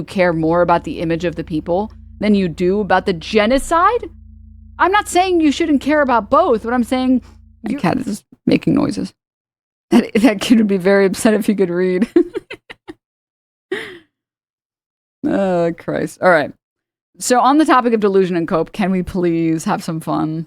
You care more about the image of the people than you do about the genocide? I'm not saying you shouldn't care about both, but I'm saying... My cat is making noises. That kid would be very upset if he could read. Oh, Christ. All right. So on the topic of delusion and cope, can we please have some fun?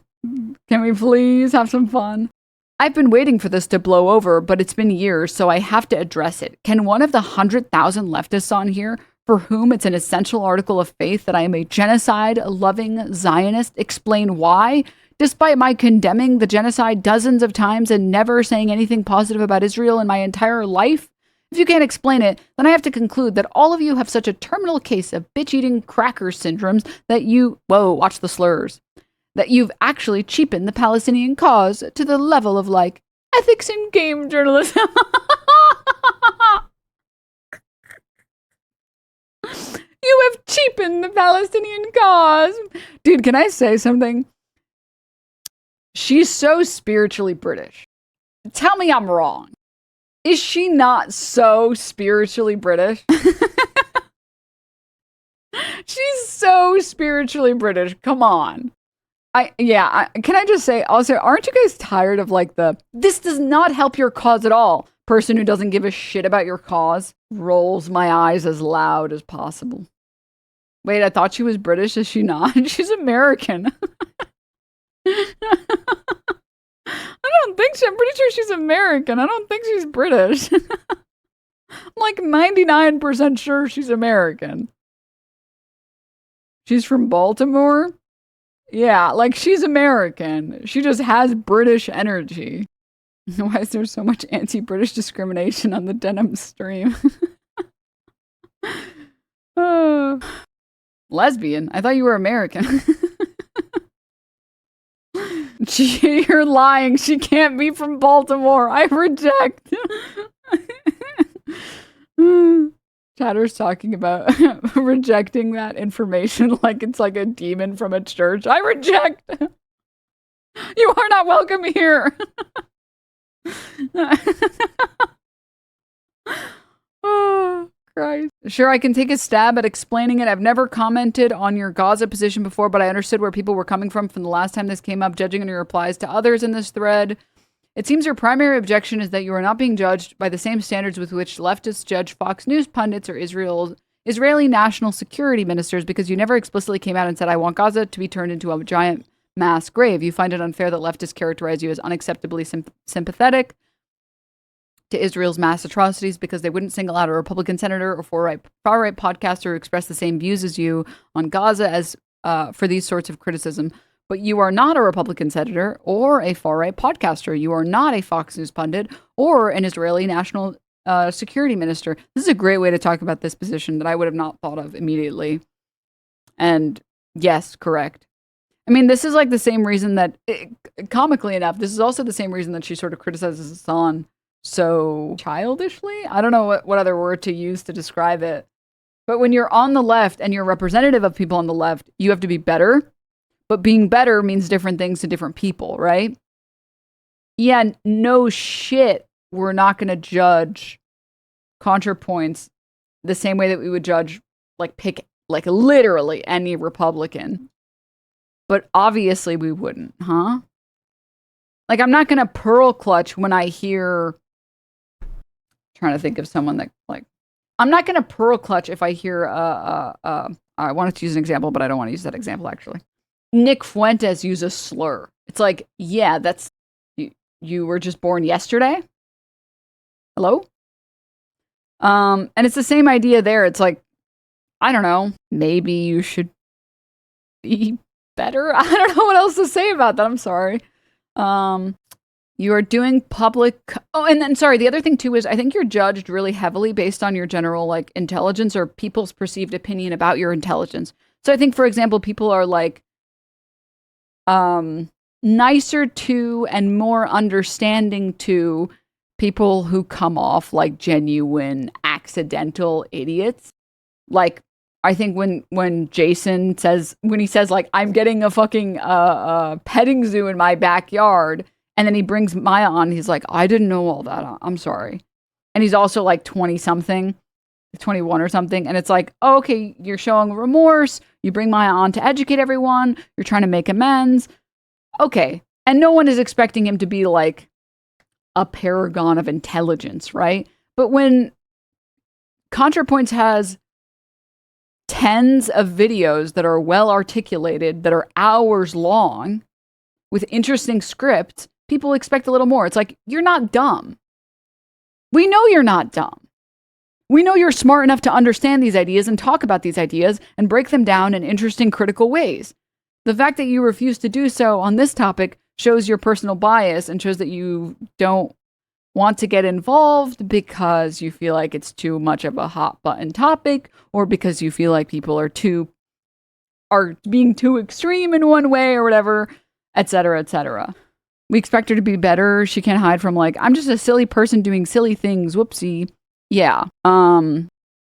Can we please have some fun? I've been waiting for this to blow over, but it's been years, so I have to address it. Can one of the 100,000 leftists on here, for whom it's an essential article of faith that I am a genocide-loving Zionist, explain why, despite my condemning the genocide dozens of times and never saying anything positive about Israel in my entire life? If you can't explain it, then I have to conclude that all of you have such a terminal case of bitch-eating cracker syndromes that you... Whoa, watch the slurs. That you've actually cheapened the Palestinian cause to the level of, like, ethics in game journalism. You have cheapened the Palestinian cause. Dude, can I say something? She's so spiritually British. Tell me I'm wrong. Is she not so spiritually British? She's so spiritually British. Come on. Can I just say, also, aren't you guys tired of like this does not help your cause at all? Person who doesn't give a shit about your cause rolls my eyes as loud as possible. Wait, I thought she was British. Is she not? She's American. I don't think so. I'm pretty sure she's American. I don't think she's British. I'm like 99% sure she's American. She's from Baltimore? Yeah, like she's American. She just has British energy. Why is there so much anti-British discrimination on the Denims stream? Lesbian? I thought you were American. You're lying. She can't be from Baltimore. I reject. Chatter's talking about rejecting that information like it's like a demon from a church. I reject. You are not welcome here. Oh, Christ. Sure, I can take a stab at explaining it. I've never commented on your Gaza position before, but I understood where people were coming from the last time this came up, judging on your replies to others in this thread. It seems your primary objection is that you are not being judged by the same standards with which leftists judge Fox News pundits or Israeli national security ministers, because you never explicitly came out and said, I want Gaza to be turned into a giant mass grave. You find it unfair that leftists characterize you as unacceptably sympathetic to Israel's mass atrocities because they wouldn't single out a Republican senator or far-right podcaster who expressed the same views as you on Gaza as for these sorts of criticism. But you are not a Republican senator or a far-right podcaster. You are not a Fox News pundit or an Israeli national security minister. This is a great way to talk about this position that I would have not thought of immediately. And yes, correct. I mean, this is like the same reason that, comically enough, this is also the same reason that she sort of criticizes Hassan so childishly. I don't know what other word to use to describe it. But when you're on the left and you're representative of people on the left, you have to be better. But being better means different things to different people, right? Yeah, no shit. We're not going to judge ContraPoints the same way that we would judge, pick literally any Republican. But obviously we wouldn't, huh? I'm not going to pearl clutch when I hear... trying to think of someone that, I'm not going to pearl clutch if I hear, I wanted to use an example, but I don't want to use that example, actually. Nick Fuentes use a slur. It's like, yeah, that's, you were just born yesterday? Hello? And it's the same idea there. It's like, I don't know, maybe you should be better. I don't know what else to say about that. I'm sorry. You are doing public... Oh, and then, sorry, the other thing, too, is I think you're judged really heavily based on your general, intelligence or people's perceived opinion about your intelligence. So I think, for example, people are, nicer to and more understanding to people who come off like genuine accidental idiots. I think when Jason says, I'm getting a fucking petting zoo in my backyard, and then he brings Maya on, he's like, I didn't know all that. I'm sorry. And he's also 20 something. 21 or something. And it's like, oh, okay, you're showing remorse. You bring Maya on to educate everyone. You're trying to make amends. Okay. And no one is expecting him to be like a paragon of intelligence, right? But when ContraPoints has tens of videos that are well articulated, that are hours long, with interesting scripts, people expect a little more. It's like, you're not dumb. We know you're not dumb. We know you're smart enough to understand these ideas and talk about these ideas and break them down in interesting, critical ways. The fact that you refuse to do so on this topic shows your personal bias and shows that you don't want to get involved because you feel like it's too much of a hot button topic, or because you feel like people are being too extreme in one way or whatever, etc., etc. We expect her to be better. She can't hide from like, I'm just a silly person doing silly things. Whoopsie. Yeah. And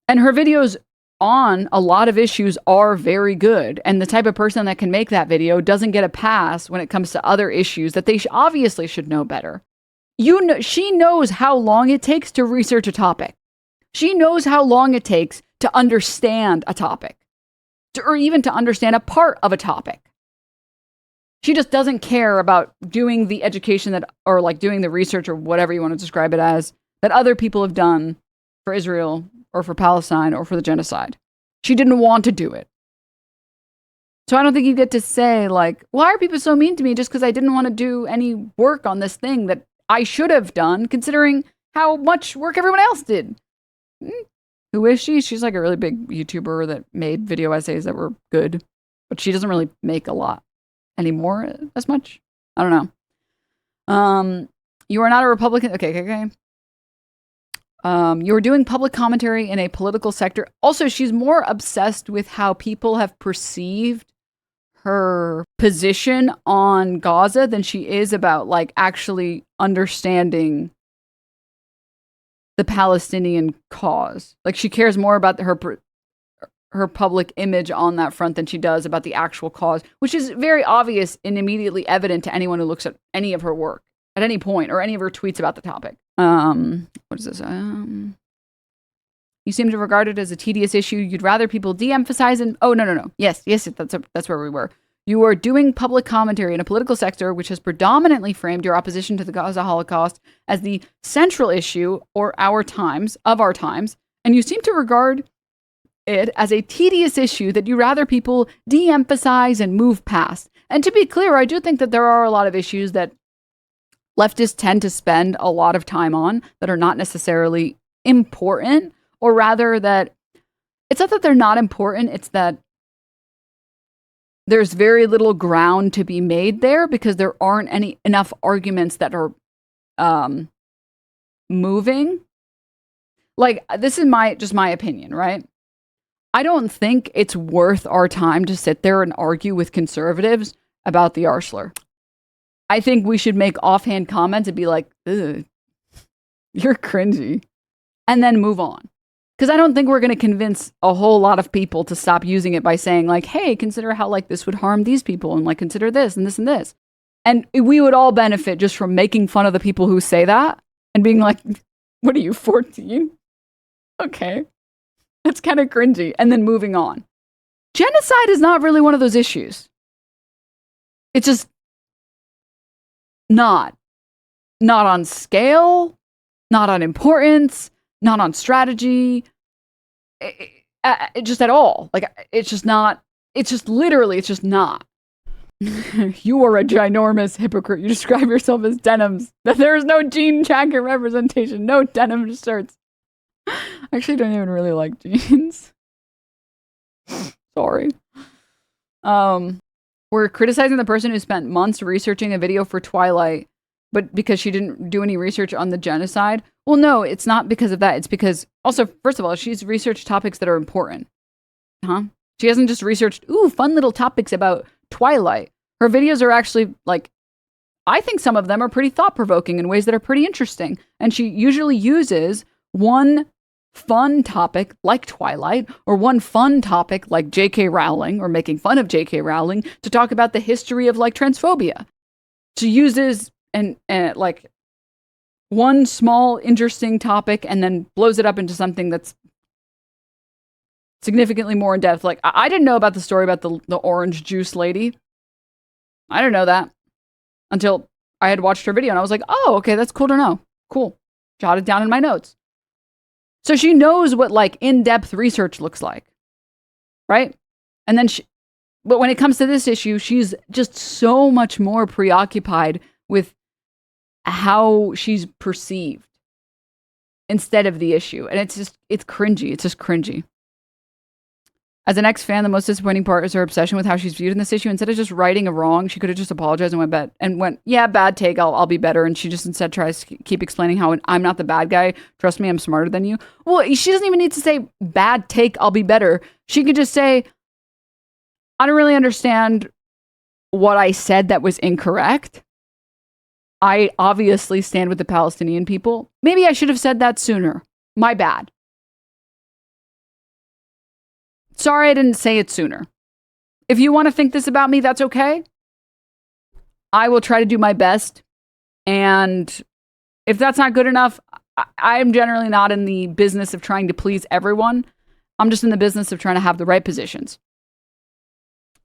her videos on a lot of issues are very good. And the type of person that can make that video doesn't get a pass when it comes to other issues that they obviously should know better. She knows how long it takes to research a topic. She knows how long it takes to understand a topic, or even to understand a part of a topic. She just doesn't care about doing the education or like doing the research or whatever you want to describe it as, that other people have done for Israel or for Palestine or for the genocide. She didn't want to do it. So I don't think you get to say like, why are people so mean to me just because I didn't want to do any work on this thing that I should have done, considering how much work everyone else did. Who is she? She's like a really big YouTuber that made video essays that were good, but she doesn't really make a lot anymore as much. I don't know. You are not a Republican. Okay. You are doing public commentary in a political sector. Also, she's more obsessed with how people have perceived her position on Gaza than she is about like actually understanding the Palestinian cause. Like she cares more about her public image on that front than she does about the actual cause, which is very obvious and immediately evident to anyone who looks at any of her work at any point or any of her tweets about the topic. What is this? You seem to regard it as a tedious issue. You'd rather people de-emphasize and... Oh, no. Yes, that's where we were. You are doing public commentary in a political sector which has predominantly framed your opposition to the Gaza Holocaust as the central issue of our times, and you seem to regard it as a tedious issue that you rather people de-emphasize and move past. And to be clear, I do think that there are a lot of issues that leftists tend to spend a lot of time on that are not necessarily important, or rather that it's not that they're not important, it's that there's very little ground to be made there because there aren't enough arguments that are moving. Like, this is my opinion, right? I don't think it's worth our time to sit there and argue with conservatives about the Arschler. I think we should make offhand comments and be like, ugh, you're cringy, and then move on. Because I don't think we're going to convince a whole lot of people to stop using it by saying like, hey, consider how like this would harm these people and like consider this and this and this. And we would all benefit just from making fun of the people who say that and being like, what are you, 14? Okay. That's kind of cringy. And then moving on. Genocide is not really one of those issues. It's just not on scale, not on importance, not on strategy, just at all. Like, it's just not. It's just not. You are a ginormous hypocrite. You describe yourself as Denims. That there is no jean jacket representation. No denim shirts. I actually don't even really like jeans. Sorry. We're criticizing the person who spent months researching a video for Twilight, but because she didn't do any research on the genocide. Well, no, it's not because of that. It's because, also, first of all, she's researched topics that are important. She hasn't just researched, fun little topics about Twilight. Her videos are actually, like, I think some of them are pretty thought-provoking in ways that are pretty interesting. And she usually uses one fun topic like Twilight, or one fun topic like J.K. Rowling, or making fun of J.K. Rowling, to talk about the history of, like, transphobia. She uses and like one small interesting topic and then blows it up into something that's significantly more in depth. Like, I didn't know about the story about the orange juice lady. I didn't know that until I had watched her video, and I was like, oh, okay, that's cool to know. Cool. Jot it down in my notes. So she knows what, like, in-depth research looks like, right? And then but when it comes to this issue, she's just so much more preoccupied with how she's perceived instead of the issue. And it's cringy. It's just cringy. As an ex-fan, the most disappointing part is her obsession with how she's viewed in this issue. Instead of just righting a wrong, she could have just apologized and went, yeah, bad take, I'll be better. And she just instead tries to keep explaining how I'm not the bad guy. Trust me, I'm smarter than you. Well, she doesn't even need to say, bad take, I'll be better. She could just say, I don't really understand what I said that was incorrect. I obviously stand with the Palestinian people. Maybe I should have said that sooner. My bad. Sorry I didn't say it sooner. If you want to think this about me, that's okay. I will try to do my best. And if that's not good enough, I'm generally not in the business of trying to please everyone. I'm just in the business of trying to have the right positions.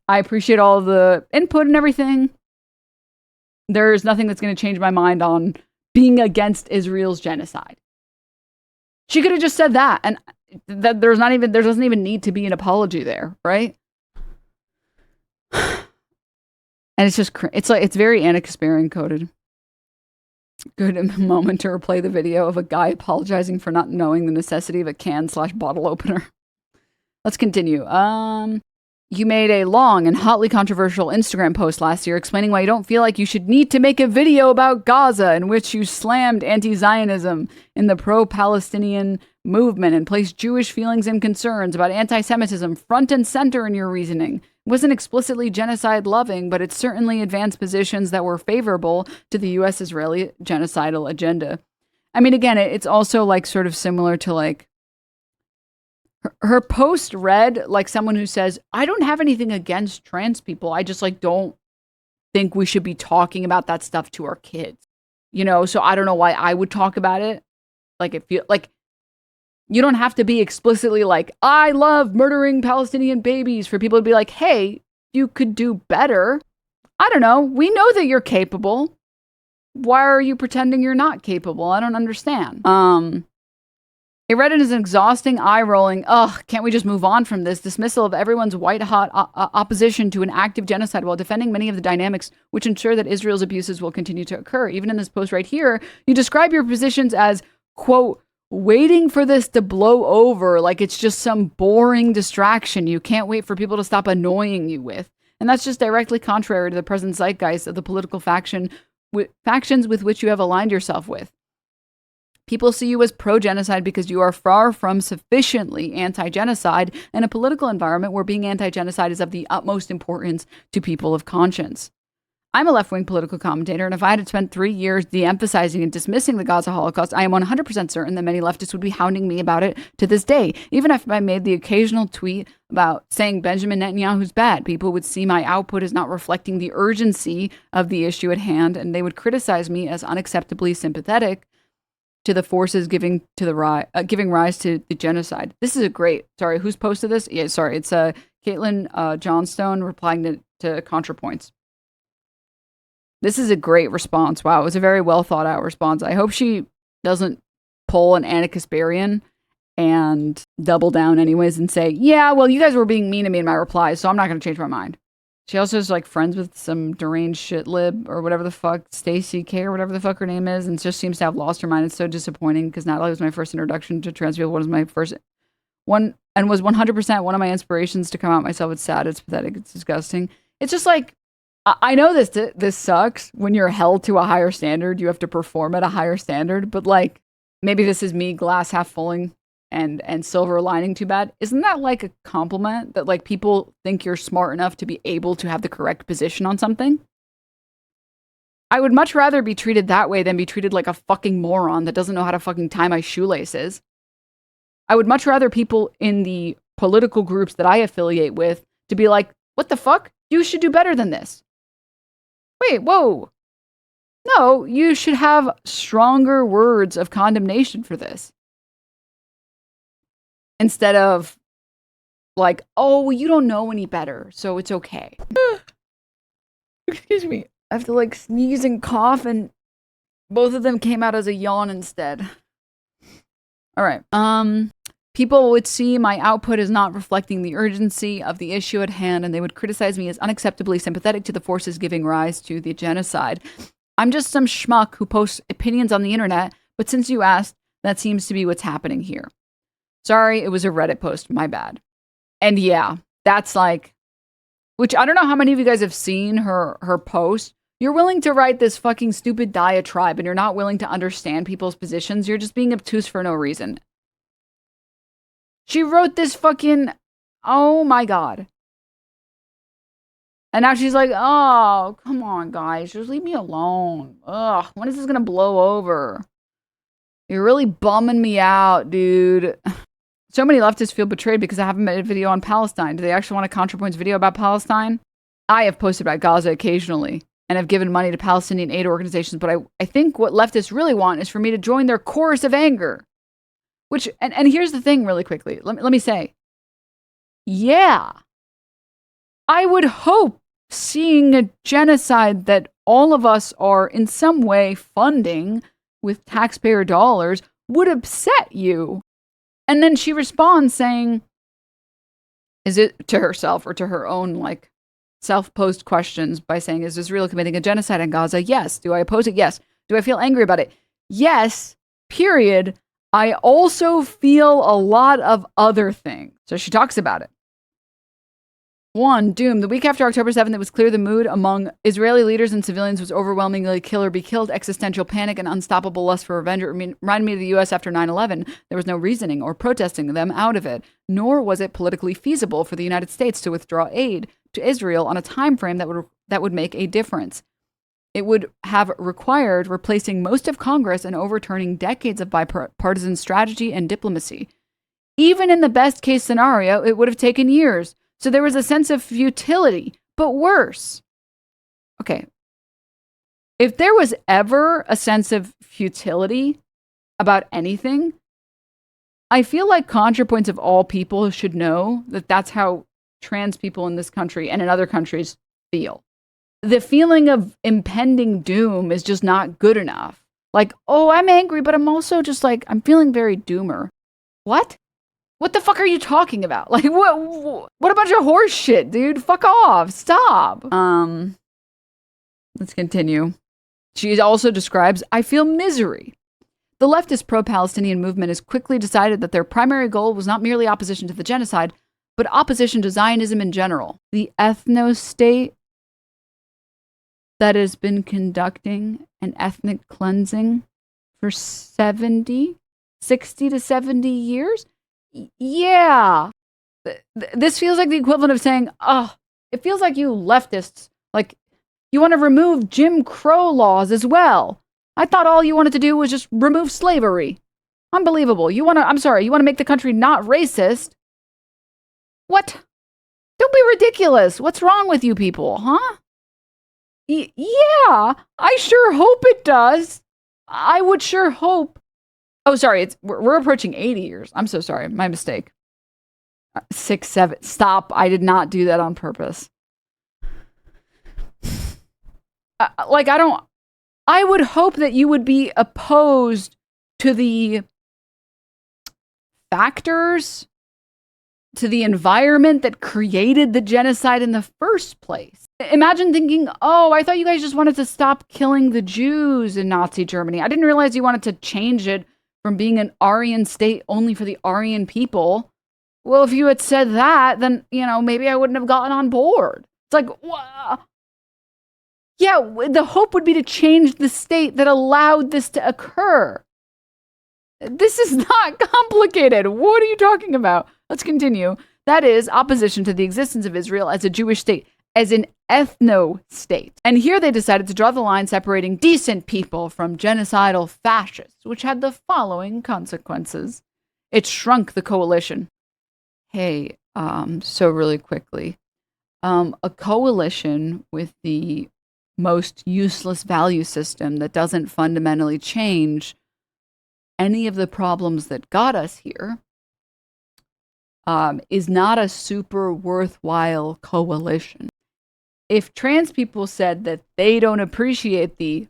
I appreciate all of the input and everything. There's nothing that's going to change my mind on being against Israel's genocide. She could have just said that, and that there doesn't even need to be an apology there, right? And it's just, it's very Anna Kasparian coded. Good moment to replay the video of a guy apologizing for not knowing the necessity of a can/bottle opener. Let's continue. You made a long and hotly controversial Instagram post last year explaining why you don't feel like you should need to make a video about Gaza, in which you slammed anti-Zionism in the pro-Palestinian movement and placed Jewish feelings and concerns about anti-Semitism front and center in your reasoning. It wasn't explicitly genocide-loving, but it certainly advanced positions that were favorable to the U.S.-Israeli genocidal agenda. I mean, again, it's also like sort of similar to like her post read like someone who says, I don't have anything against trans people. I just like don't think we should be talking about that stuff to our kids. You know, so I don't know why I would talk about it. Like it feel like you don't have to be explicitly like, I love murdering Palestinian babies for people to be like, hey, you could do better. I don't know. We know that you're capable. Why are you pretending you're not capable? I don't understand. It read it as an exhausting, eye-rolling, ugh, can't we just move on from this? Dismissal of everyone's white-hot opposition to an active genocide while defending many of the dynamics which ensure that Israel's abuses will continue to occur. Even in this post right here, you describe your positions as, quote, waiting for this to blow over like it's just some boring distraction you can't wait for people to stop annoying you with. And that's just directly contrary to the present zeitgeist of the political factions with which you have aligned yourself with. People see you as pro-genocide because you are far from sufficiently anti-genocide in a political environment where being anti-genocide is of the utmost importance to people of conscience. I'm a left-wing political commentator, and if I had spent 3 years de-emphasizing and dismissing the Gaza Holocaust, I am 100% certain that many leftists would be hounding me about it to this day. Even if I made the occasional tweet about saying Benjamin Netanyahu's bad, people would see my output as not reflecting the urgency of the issue at hand, and they would criticize me as unacceptably sympathetic to the forces giving rise to the genocide. This is a great, sorry, who's posted this? Yeah, sorry, it's Caitlin Johnstone replying to ContraPoints. This is a great response. Wow, it was a very well thought out response. I hope she doesn't pull an Anna Kasparian and double down anyways and say, yeah, well, you guys were being mean to me in my replies, so I'm not going to change my mind. She also is like friends with some deranged shit lib or whatever the fuck, Stacy K or whatever the fuck her name is, and just seems to have lost her mind. It's so disappointing because Natalie was my first introduction to trans people. Was my first one and was 100% one of my inspirations to come out myself. It's sad. It's pathetic. It's disgusting. It's just like, I know this sucks. When you're held to a higher standard, you have to perform at a higher standard. But like, maybe this is me glass half fulling and silver lining too bad. Isn't that like a compliment that like people think you're smart enough to be able to have the correct position on something? I would much rather be treated that way than be treated like a fucking moron that doesn't know how to fucking tie my shoelaces. I would much rather people in the political groups that I affiliate with to be like, what the fuck? You should do better than this. Wait, whoa. No, you should have stronger words of condemnation for this. Instead of like, oh, you don't know any better, so it's okay. Excuse me. I have to like sneeze and cough, and both of them came out as a yawn instead. All right. People would see my output as not reflecting the urgency of the issue at hand, and they would criticize me as unacceptably sympathetic to the forces giving rise to the genocide. I'm just some schmuck who posts opinions on the internet, but since you asked, that seems to be what's happening here. Sorry, it was a Reddit post. My bad. And yeah, that's like, which I don't know how many of you guys have seen her post. You're willing to write this fucking stupid diatribe, and you're not willing to understand people's positions. You're just being obtuse for no reason. She wrote this fucking, oh my God. And now she's like, oh, come on, guys. Just leave me alone. Ugh, when is this gonna blow over? You're really bumming me out, dude. So many leftists feel betrayed because I haven't made a video on Palestine. Do they actually want a ContraPoints video about Palestine? I have posted about Gaza occasionally and have given money to Palestinian aid organizations, but I think what leftists really want is for me to join their chorus of anger. Which, and here's the thing really quickly. Let me say, yeah, I would hope seeing a genocide that all of us are in some way funding with taxpayer dollars would upset you. And then she responds saying, is it to herself or to her own like self-posed questions by saying, is Israel committing a genocide in Gaza? Yes. Do I oppose it? Yes. Do I feel angry about it? Yes. Period. I also feel a lot of other things. So she talks about it. 1. Doom. The week after October 7th, it was clear the mood among Israeli leaders and civilians was overwhelmingly kill or be killed, existential panic, and unstoppable lust for revenge. It reminded me of the U.S. after 9/11. There was no reasoning or protesting them out of it, nor was it politically feasible for the United States to withdraw aid to Israel on a time frame that would make a difference. It would have required replacing most of Congress and overturning decades of bipartisan strategy and diplomacy. Even in the best case scenario, it would have taken years. So there was a sense of futility, but worse. Okay. If there was ever a sense of futility about anything, I feel like ContraPoints of all people should know that that's how trans people in this country and in other countries feel. The feeling of impending doom is just not good enough. Like, oh, I'm angry, but I'm also just like, I'm feeling very doomer. What? What the fuck are you talking about? Like, what a bunch of horse shit, dude. Fuck off. Stop. Let's continue. She also describes, I feel misery. The leftist pro-Palestinian movement has quickly decided that their primary goal was not merely opposition to the genocide, but opposition to Zionism in general. The ethno-state that has been conducting an ethnic cleansing for 60 to 70 years? Yeah. This feels like the equivalent of saying, oh, it feels like you leftists, like, you want to remove Jim Crow laws as well. I thought all you wanted to do was just remove slavery. Unbelievable. You want to make the country not racist? What? Don't be ridiculous. What's wrong with you people, huh? Yeah, I sure hope it does. I would sure hope. Oh, sorry, we're approaching 80 years. I'm so sorry, my mistake. 6, 7. Stop! I did not do that on purpose. I would hope that you would be opposed to the factors, to the environment that created the genocide in the first place. Imagine thinking, oh, I thought you guys just wanted to stop killing the Jews in Nazi Germany. I didn't realize you wanted to change it from being an Aryan state only for the Aryan people. Well, if you had said that, then, maybe I wouldn't have gotten on board. It's like, yeah, the hope would be to change the state that allowed this to occur. This is not complicated. What are you talking about? Let's continue. That is opposition to the existence of Israel as a Jewish state, as an ethno-state. And here they decided to draw the line separating decent people from genocidal fascists, which had the following consequences. It shrunk the coalition. Hey, so really quickly, a coalition with the most useless value system that doesn't fundamentally change any of the problems that got us here is not a super worthwhile coalition. If trans people said that they don't appreciate the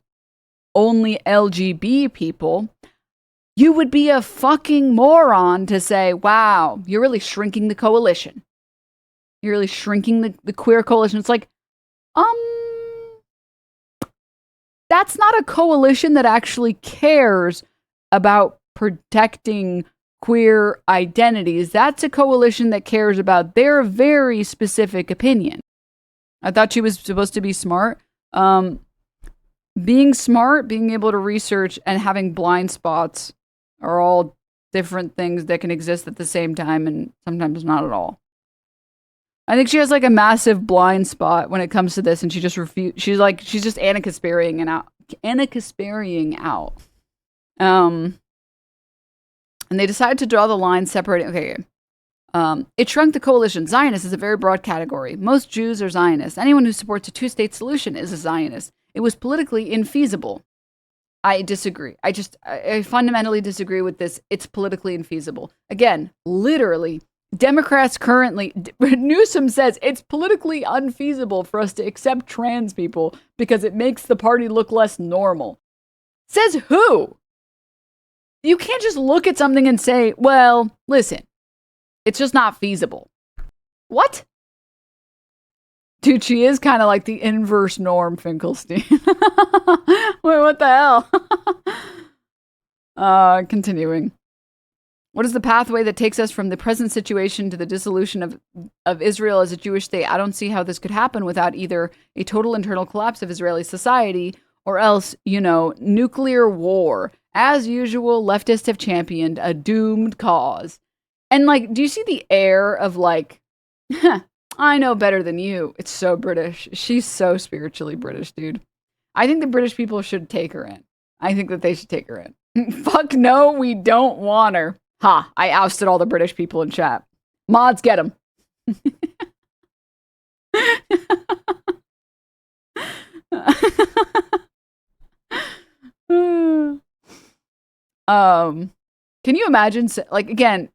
only LGB people, you would be a fucking moron to say, wow, you're really shrinking the coalition. You're really shrinking the queer coalition. It's like, that's not a coalition that actually cares about protecting queer identities. That's a coalition that cares about their very specific opinion. I thought she was supposed to be smart. Being smart, being able to research, and having blind spots are all different things that can exist at the same time, and sometimes not at all. I think she has like a massive blind spot when it comes to this, and she just she's just Anna Kaspariing out. And they decided to draw the line separating. Okay. It shrunk the coalition. Zionist is a very broad category. Most Jews are Zionists. Anyone who supports a two-state solution is a Zionist. It was politically infeasible. I disagree. I fundamentally disagree with this. It's politically infeasible. Again, literally, Democrats currently, Newsom says it's politically unfeasible for us to accept trans people because it makes the party look less normal. Says who? You can't just look at something and say, well, listen, it's just not feasible. What? Dude, she is kind of like the inverse Norm Finkelstein. Wait, what the hell? Continuing. What is the pathway that takes us from the present situation to the dissolution of Israel as a Jewish state? I don't see how this could happen without either a total internal collapse of Israeli society or else, nuclear war. As usual, leftists have championed a doomed cause. And do you see the air of I know better than you? It's so British. She's so spiritually British, dude. I think the British people should take her in. I think that they should take her in. Fuck no, we don't want her. Ha, I ousted all the British people in chat. Mods, get them. Can you imagine, again,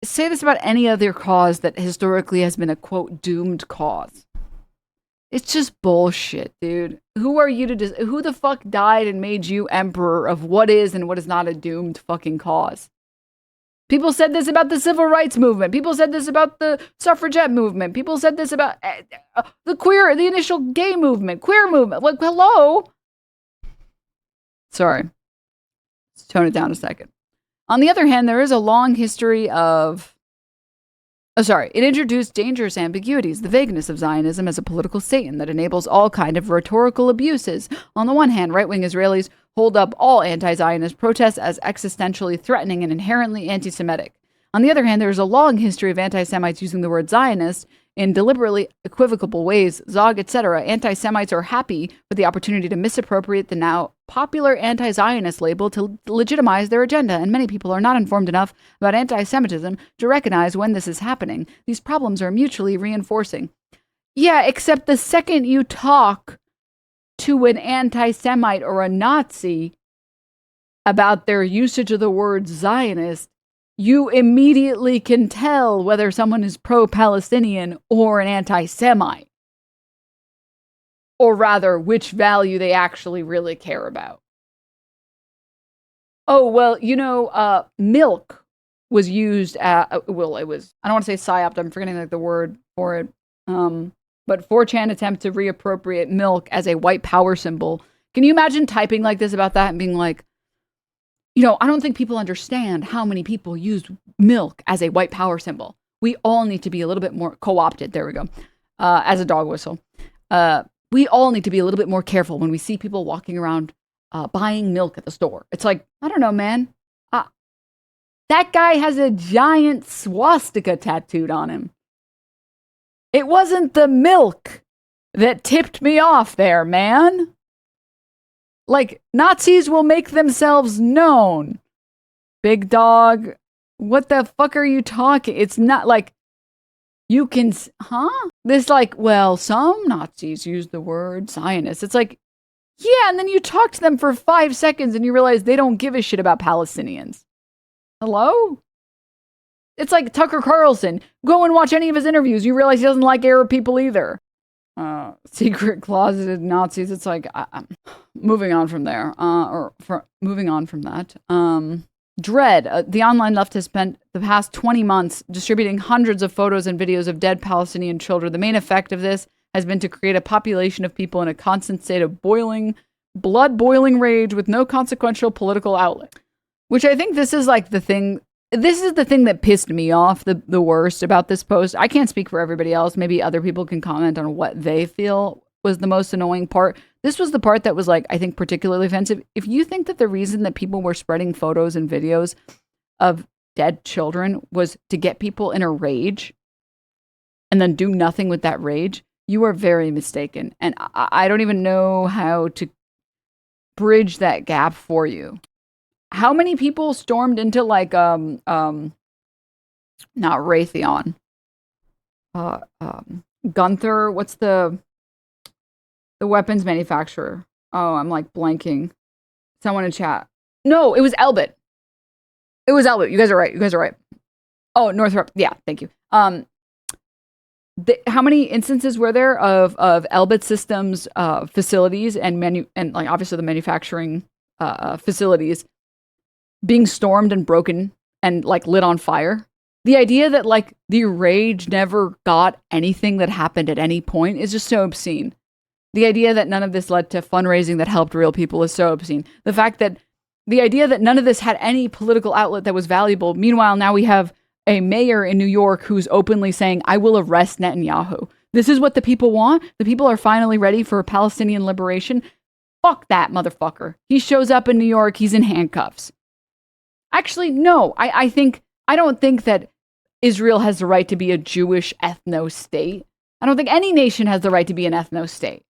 say this about any other cause that historically has been a, quote, doomed cause. It's just bullshit, dude. Who are you who the fuck died and made you emperor of what is and what is not a doomed fucking cause? People said this about the civil rights movement. People said this about the suffragette movement. People said this about the initial gay movement, queer movement. Hello? Sorry. Let's tone it down a second. On the other hand, there is a long history of... it introduced dangerous ambiguities, the vagueness of Zionism as a political Satan that enables all kind of rhetorical abuses. On the one hand, right-wing Israelis hold up all anti-Zionist protests as existentially threatening and inherently anti-Semitic. On the other hand, there is a long history of anti-Semites using the word Zionist in deliberately equivocal ways. Zog, etc. Anti-Semites are happy with the opportunity to misappropriate the now popular anti-Zionist label to legitimize their agenda, and many people are not informed enough about anti-Semitism to recognize when this is happening. These problems are mutually reinforcing. Yeah, except the second you talk to an anti-Semite or a Nazi about their usage of the word Zionist, you immediately can tell whether someone is pro-Palestinian or an anti-Semite. Or rather, which value they actually really care about. Oh, well, milk was used it was, I don't want to say psyoped, I'm forgetting the word for it. But 4chan attempt to reappropriate milk as a white power symbol. Can you imagine typing like this about that and being like, I don't think people understand how many people use milk as a white power symbol. We all need to be a little bit more co-opted. There we go. As a dog whistle. We all need to be a little bit more careful when we see people walking around buying milk at the store. It's like, I don't know, man. That guy has a giant swastika tattooed on him. It wasn't the milk that tipped me off there, man. Nazis will make themselves known. Big dog, what the fuck are you talking? It's not you can, This some Nazis use the word Zionist. It's yeah, and then you talk to them for 5 seconds and you realize they don't give a shit about Palestinians. Hello? It's like Tucker Carlson. Go and watch any of his interviews. You realize he doesn't like Arab people either. Secret closeted Nazis. It's like, moving on from there, moving on from that. Dread, the online left has spent the past 20 months distributing hundreds of photos and videos of dead Palestinian children. The main effect of this has been to create a population of people in a constant state of blood-boiling rage with no consequential political outlet. Which I think this is like the thing. This is the thing that pissed me off the worst about this post. I can't speak for everybody else. Maybe other people can comment on what they feel was the most annoying part. This was the part that was like, I think, particularly offensive. If you think that the reason that people were spreading photos and videos of dead children was to get people in a rage and then do nothing with that rage, you are very mistaken. And I don't even know how to bridge that gap for you. How many people stormed into like not Raytheon, Gunther, what's the weapons manufacturer? Oh, I'm like blanking. Someone in chat. No, it was Elbit. It was Elbit. You guys are right. Oh, Northrop. Yeah, thank you. How many instances were there of Elbit Systems facilities and like obviously the manufacturing facilities being stormed and broken and like lit on fire? The idea that like the rage never got anything that happened at any point is just so obscene. The idea that none of this led to fundraising that helped real people is so obscene. The fact that the idea that none of this had any political outlet that was valuable. Meanwhile, now we have a mayor in New York who's openly saying, I will arrest Netanyahu. This is what the people want. The people are finally ready for Palestinian liberation. Fuck that motherfucker. He shows up in New York. He's in handcuffs. Actually, no, I don't think that Israel has the right to be a Jewish ethno-state. I don't think any nation has the right to be an ethno-state.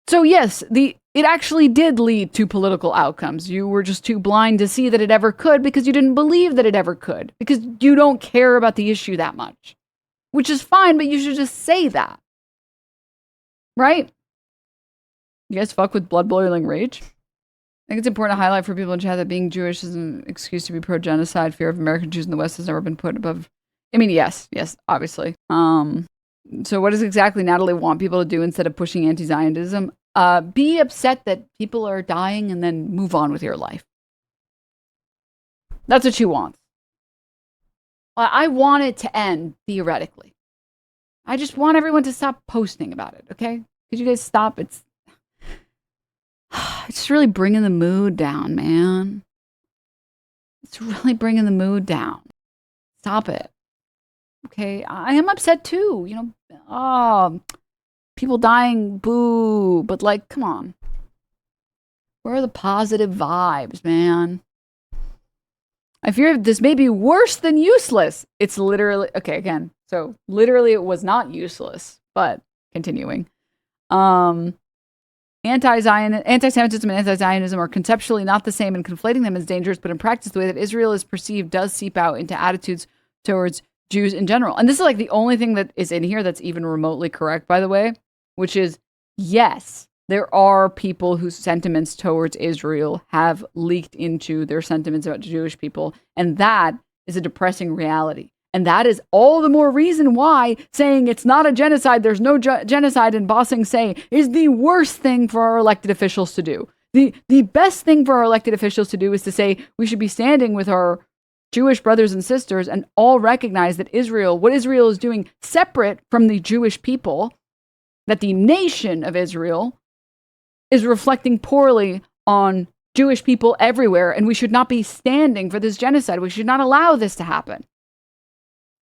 So yes, it actually did lead to political outcomes. You were just too blind to see that it ever could because you didn't believe that it ever could. Because you don't care about the issue that much. Which is fine, but you should just say that. Right? You guys fuck with blood-boiling rage? I think it's important to highlight for people in chat that being Jewish is an excuse to be pro-genocide. Fear of American Jews in the West has never been put above. I mean, yes, obviously. So what does exactly Natalie want people to do instead of pushing anti-Zionism? Be upset that people are dying and then move on with your life. That's what she wants. I want it to end, theoretically. I just want everyone to stop posting about it, okay? Could you guys stop? It's just really bringing the mood down, man. It's really bringing the mood down. Stop it. Okay, I am upset too. You know, people dying, boo. But like, come on. Where are the positive vibes, man? I fear this may be worse than useless. It's literally, okay, again. So literally it was not useless, but continuing. Anti-Semitism and anti-Zionism are conceptually not the same, and conflating them is dangerous, but in practice, the way that Israel is perceived does seep out into attitudes towards Jews in general. And this is like the only thing that is in here that's even remotely correct, by the way, which is, yes, there are people whose sentiments towards Israel have leaked into their sentiments about Jewish people, and that is a depressing reality. And that is all the more reason why saying it's not a genocide, there's no genocide, and bossing say is the worst thing for our elected officials to do. The best thing for our elected officials to do is to say we should be standing with our Jewish brothers and sisters and all recognize that what Israel is doing separate from the Jewish people, that the nation of Israel is reflecting poorly on Jewish people everywhere, and we should not be standing for this genocide. We should not allow this to happen.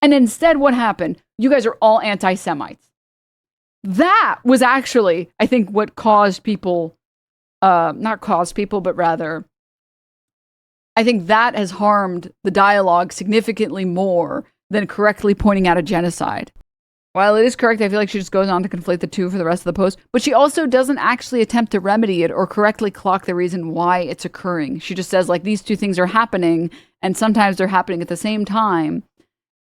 And instead, what happened? You guys are all anti-Semites. That was actually, I think, what caused people, not caused people, but rather, I think that has harmed the dialogue significantly more than correctly pointing out a genocide. While it is correct, I feel like she just goes on to conflate the two for the rest of the post, but she also doesn't actually attempt to remedy it or correctly clock the reason why it's occurring. She just says, like, these two things are happening, and sometimes they're happening at the same time.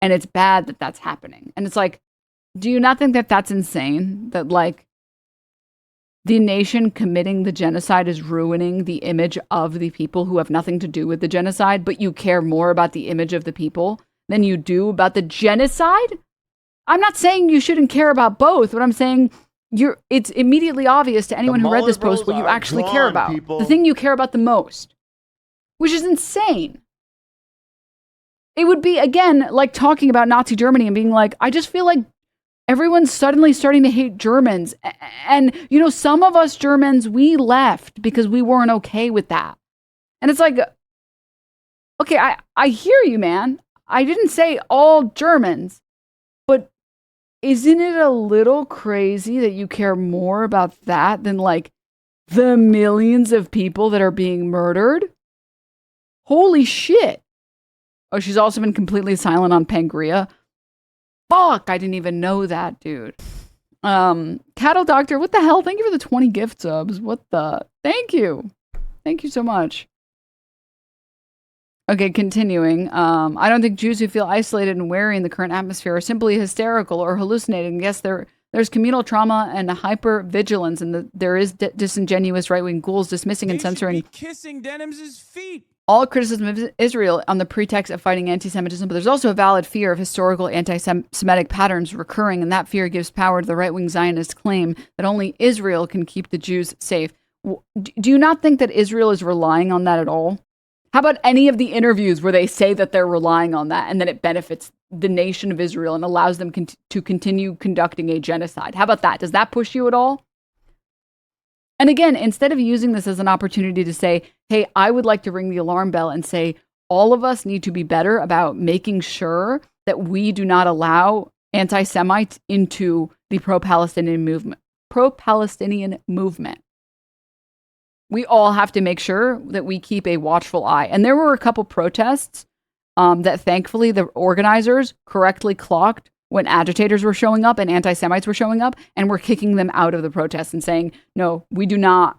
And it's bad that that's happening. And it's like, do you not think that that's insane? That like the nation committing the genocide is ruining the image of the people who have nothing to do with the genocide, but you care more about the image of the people than you do about the genocide? I'm not saying you shouldn't care about both, but I'm saying it's immediately obvious to anyone who read this post what you actually care about. People. The thing you care about the most, which is insane. It would be, again, like talking about Nazi Germany and being like, I just feel like everyone's suddenly starting to hate Germans. And, you know, some of us Germans, we left because we weren't okay with that. And it's like, okay, I hear you, man. I didn't say all Germans, but isn't it a little crazy that you care more about that than like the millions of people that are being murdered? Holy shit. Oh, she's also been completely silent on Pangria. Fuck, I didn't even know that, dude. Cattle Doctor, what the hell? Thank you for the 20 gift subs. What the? Thank you. Thank you so much. Okay, continuing. I don't think Jews who feel isolated and wary in the current atmosphere are simply hysterical or hallucinating. Yes, there's communal trauma and hyper-vigilance, and there is disingenuous right-wing ghouls dismissing and censoring. Kissing Denim's feet. All criticism of Israel on the pretext of fighting anti-Semitism, but there's also a valid fear of historical anti-Semitic patterns recurring, and that fear gives power to the right-wing Zionist claim that only Israel can keep the Jews safe. Do you not think that Israel is relying on that at all? How about any of the interviews where they say that they're relying on that and that it benefits the nation of Israel and allows them to continue conducting a genocide? How about that? Does that push you at all? And again, instead of using this as an opportunity to say, hey, I would like to ring the alarm bell and say, all of us need to be better about making sure that we do not allow anti-Semites into the pro-Palestinian movement. We all have to make sure that we keep a watchful eye. And there were a couple protests that thankfully the organizers correctly clocked when agitators were showing up and anti-Semites were showing up, and were kicking them out of the protests and saying, no, we do not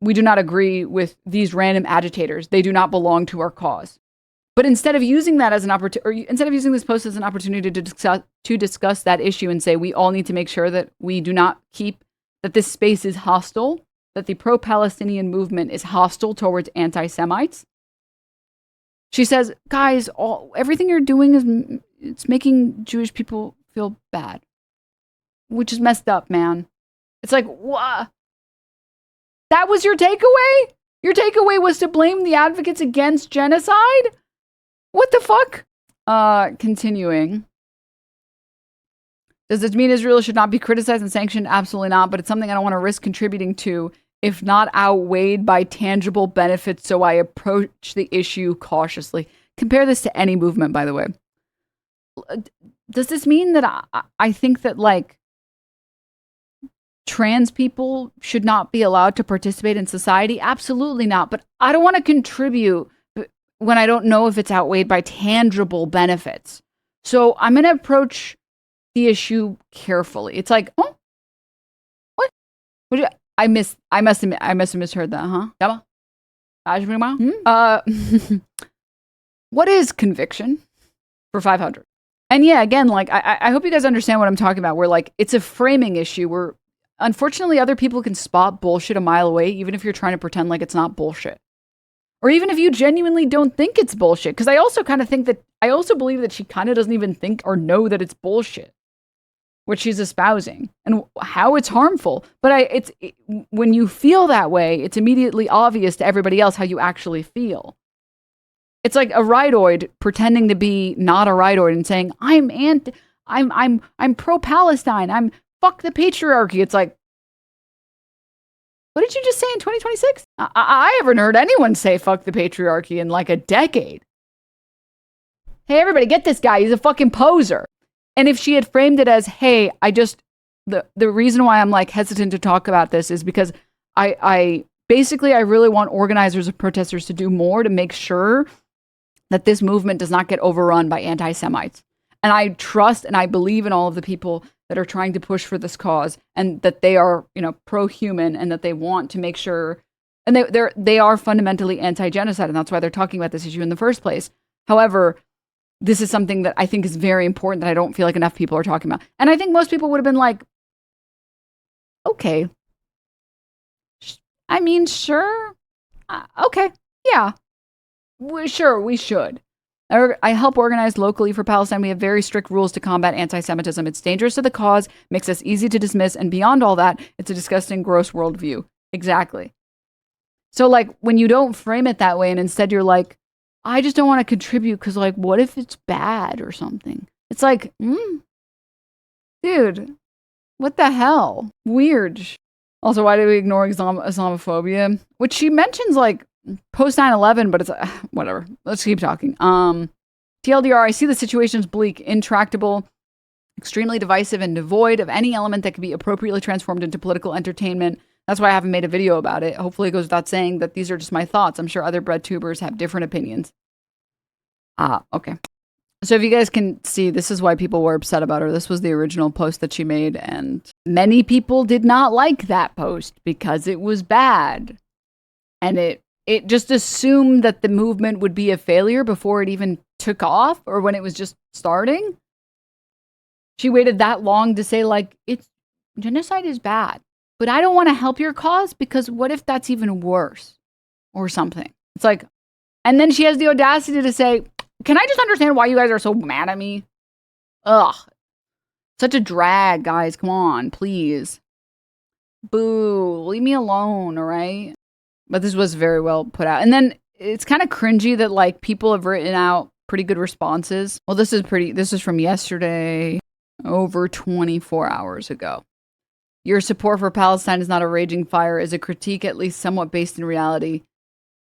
agree with these random agitators. They do not belong to our cause. But instead of using that as an opportunity, or instead of using this post as an opportunity to discuss that issue and say, we all need to make sure that we do not keep, that this space is hostile, that the pro-Palestinian movement is hostile towards anti-Semites. She says, guys, everything you're doing is it's making Jewish people feel bad, which is messed up, man. It's like, what? That was your takeaway? Your takeaway was to blame the advocates against genocide? What the fuck? Continuing. Does this mean Israel should not be criticized and sanctioned? Absolutely not, but it's something I don't want to risk contributing to if not outweighed by tangible benefits, so I approach the issue cautiously. Compare this to any movement, by the way. Does this mean that I think that, like, trans people should not be allowed to participate in society? Absolutely not. But I don't want to contribute when I don't know if it's outweighed by tangible benefits. So I'm going to approach the issue carefully. It's like, oh, what? I must have misheard that, huh? What is conviction for 500? And yeah, again, like, I hope you guys understand what I'm talking about, where, like, it's a framing issue where, unfortunately, other people can spot bullshit a mile away, even if you're trying to pretend like it's not bullshit. Or even if you genuinely don't think it's bullshit. Because I also believe that she kind of doesn't even think or know that it's bullshit, what she's espousing, and how it's harmful. But when you feel that way, it's immediately obvious to everybody else how you actually feel. It's like a rightoid pretending to be not a rightoid and saying, I'm pro-Palestine, I'm fuck the patriarchy. It's like, what did you just say in 2026? I haven't heard anyone say fuck the patriarchy in like a decade. Hey, everybody, get this guy. He's a fucking poser. And if she had framed it as, hey, the reason why I'm like hesitant to talk about this is because I really want organizers and protesters to do more to make sure that this movement does not get overrun by anti-Semites. And I trust and I believe in all of the people that are trying to push for this cause, and that they are, pro-human, and that they want to make sure, and they are fundamentally anti-genocide, and that's why they're talking about this issue in the first place. However, this is something that I think is very important that I don't feel like enough people are talking about. And I think most people would have been like, okay. I mean, sure. Okay. Yeah. Sure, we should. I help organize locally for Palestine. We have very strict rules to combat anti-Semitism. It's dangerous to the cause, makes us easy to dismiss, and beyond all that, it's a disgusting, gross worldview. Exactly. So, like, when you don't frame it that way and instead you're like, I just don't want to contribute because, like, what if it's bad or something? It's like, dude, what the hell? Weird. Also, why do we ignore Islamophobia? Which she mentions, like, post 9/11, but it's whatever. Let's keep talking. TLDR, I see the situation's bleak, intractable, extremely divisive, and devoid of any element that can be appropriately transformed into political entertainment. That's why I haven't made a video about it. Hopefully it goes without saying that these are just my thoughts. I'm sure other bread tubers have different opinions. Okay. So if you guys can see, this is why people were upset about her. This was the original post that she made, and many people did not like that post because it was bad. And it just assumed that the movement would be a failure before it even took off or when it was just starting. She waited that long to say, like, genocide is bad, but I don't want to help your cause because what if that's even worse or something? It's like, and then she has the audacity to say, can I just understand why you guys are so mad at me? Ugh. Such a drag, guys. Come on, please. Boo. Leave me alone, all right? But this was very well put out. And then it's kind of cringy that, like, people have written out pretty good responses. Well, this is from yesterday, over 24 hours ago. Your support for Palestine is not a raging fire, is a critique at least somewhat based in reality.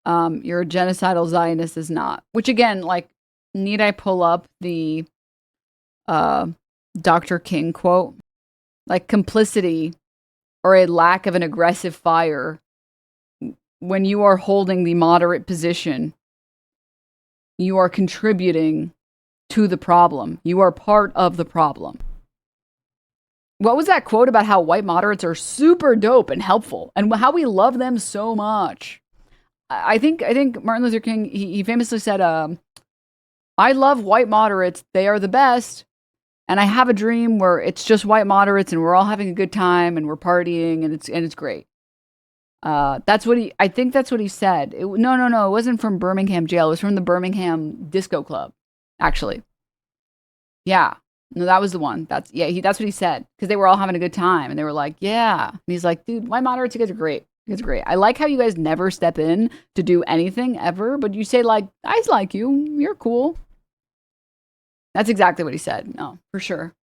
You're a genocidal Zionist is not. Which again, like, need I pull up the Dr. King quote? Like, complicity or a lack of an aggressive fire when you are holding the moderate position, you are contributing to the problem. You are part of the problem. What was that quote about how white moderates are super dope and helpful and how we love them so much? I think Martin Luther King, he famously said, I love white moderates. They are the best. And I have a dream where it's just white moderates and we're all having a good time and we're partying and it's great. I think that's what he said. No. It wasn't from Birmingham jail. It was from the Birmingham disco club, actually. Yeah. No, that was the one. That's what he said. Because they were all having a good time and they were like, yeah. And he's like, dude, white moderates, you guys are great. You guys are great. I like how you guys never step in to do anything ever, but you say, like, I like you. You're cool. That's exactly what he said. No, for sure.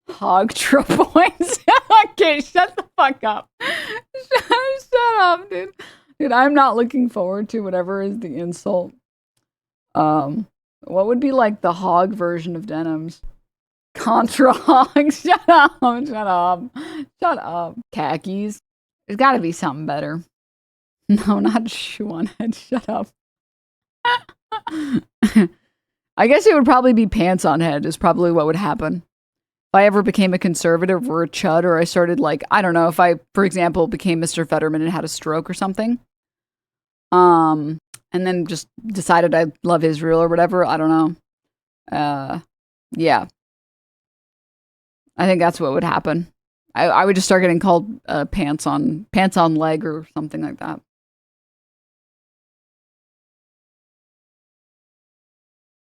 ContraPoints. Okay, shut the fuck up. Shut up, dude. Dude, I'm not looking forward to whatever is the insult. What would be like the Hog'd version of Denims? Contra Hog'd. Shut up. Khakis. There's got to be something better. No, not shoe on head. Shut up. I guess it would probably be pants on head is probably what would happen. If I ever became a conservative or a chud, or I started, like, I don't know, if I, for example, became Mr. Fetterman and had a stroke or something, and then just decided I love Israel or whatever, I don't know. Yeah. I think that's what would happen. I would just start getting called pants on leg or something like that.